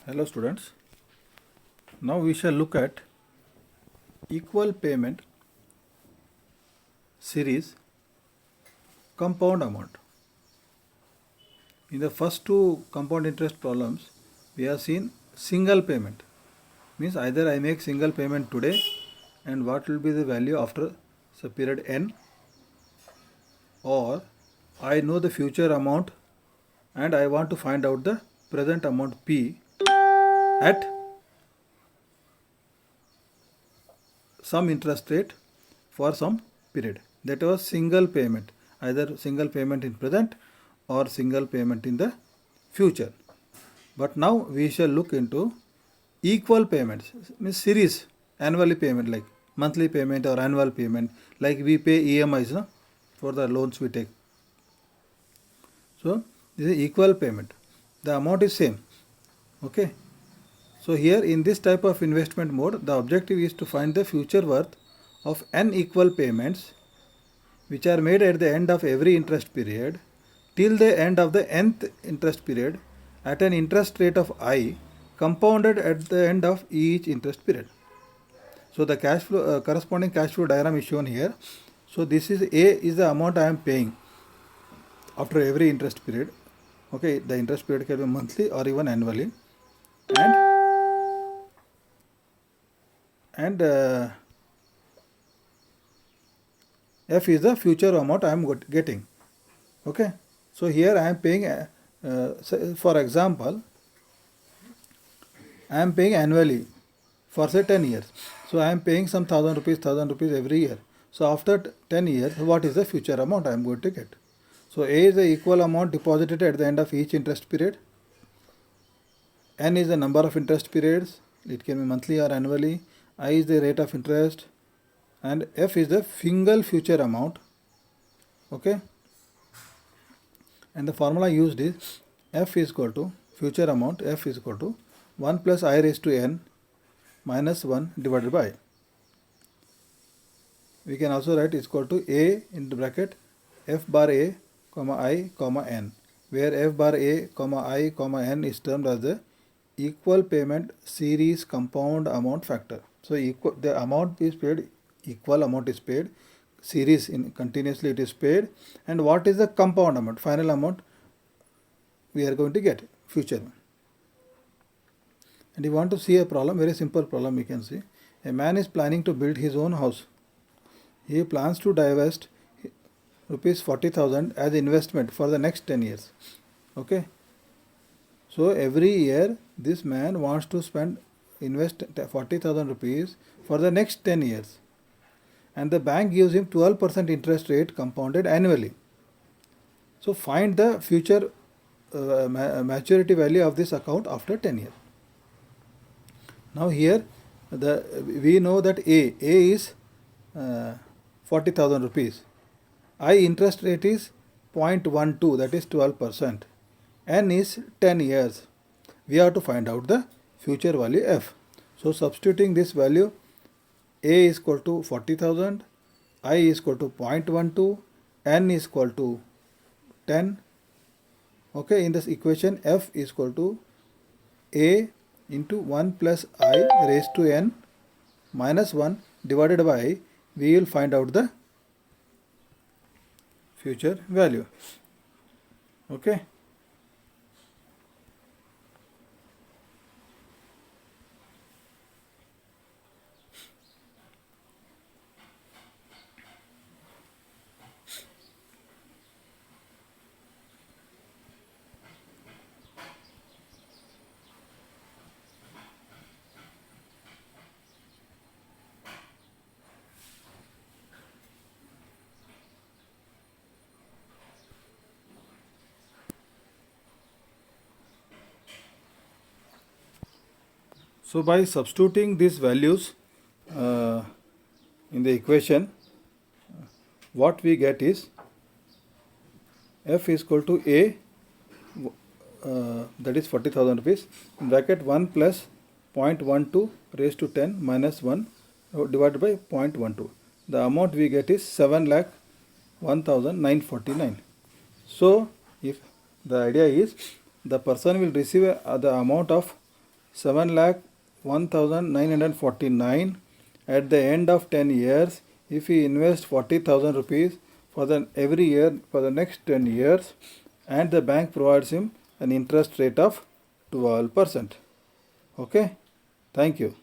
Hello students. Now we shall look at equal payment series compound amount. In the first two compound interest problems, we have seen single payment. Means either I make single payment today and what will be the value after the period n, or I know the future amount and I want to find out the present amount p at some interest rate for some period. That was single payment, either single payment in present or single payment in the future. But now we shall look into equal payments, means series, annually payment, like monthly payment or annual payment, like we pay EMIs, no, for the loans we take. So this is equal payment. The amount is same. Okay. So here in this type of investment mode, the objective is to find the future worth of n equal payments which are made at the end of every interest period till the end of the nth interest period at an interest rate of I compounded at the end of each interest period. So the cash flow corresponding cash flow diagram is shown here. So this is A is the amount I am paying after every interest period. Okay, the interest period can be monthly or even annually, and F is the future amount I am getting. Okay, so here I am paying, for example, I am paying annually for say 10 years. So I am paying some 1000 rupees every year. So after 10 years, what is the future amount I am going to get? So A is the equal amount deposited at the end of each interest period. N is the number of interest periods. It can be monthly or annually. I is the rate of interest. And F is the single future amount. Okay. And the formula used is F is equal to future amount. F is equal to 1 plus I raised to n minus 1 divided by. We can also write is equal to A into bracket F bar A comma I comma n, where F bar A comma I comma n is termed as the equal payment series compound amount factor. So the amount is paid, equal amount is paid, series in continuously it is paid, and what is the compound amount, final amount we are going to get future. And you want to see a problem, very simple problem we can see. A man is planning to build his own house. He plans to divest rupees 40,000 as investment for the next 10 years. Okay. So every year this man wants to invest 40,000 rupees for the next 10 years. And the bank gives him 12% interest rate compounded annually. So find the future maturity value of this account after 10 years. Now here we know that A is 40,000 rupees. I interest rate is 0.12, that is 12%. N is 10 years. We have to find out the future value F. So substituting this value, A is equal to 40,000, I is equal to 0.12, N is equal to 10. Okay, in this equation F is equal to A into 1 plus I raised to n minus 1 divided by, we will find out the future value. Okay. So by substituting these values in the equation, what we get is F is equal to A, that is 40,000 rupees, in bracket 1 plus 0.12 raised to 10 minus 1 divided by 0.12. The amount we get is 7,01,949. So if the idea is the person will receive the amount of 7,01,949 at the end of 10 years. If he invests 40,000 rupees for every year for the next 10 years, and the bank provides him an interest rate of 12%. Okay, thank you.